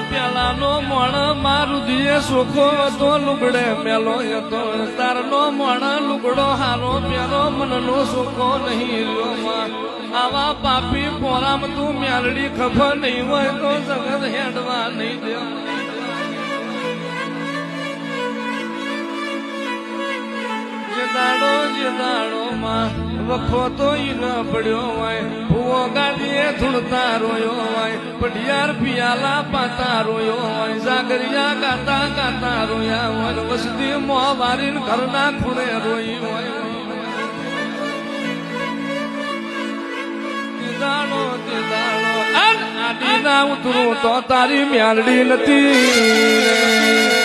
પેલાનો મણ મારું દિયે સુખો હતો લુગડે મેલો હતો તારનો મણ લુગડો હારો પેલો મનનો સુખો નહીં રહ્યો આવા પાપી પોરામ તું મેલડી ખબર નહીં હોય તો જગત હેડવા નહીં દે જે દાડો માં વખો તો ઈ ન પડ્યો હોય ભૂવો ગાડીએ ધૂળતા રોયો હોય પઢિયાર પિયાલા પાતા રોયો હોય જાગરિયા ગાતા ગાતા રોયા હોય વસતી મોં વારીને ઘરના ખૂણે રોઈ હોય દાડો આડી ના ઉતરું તો તારી મ્યાલડી નથી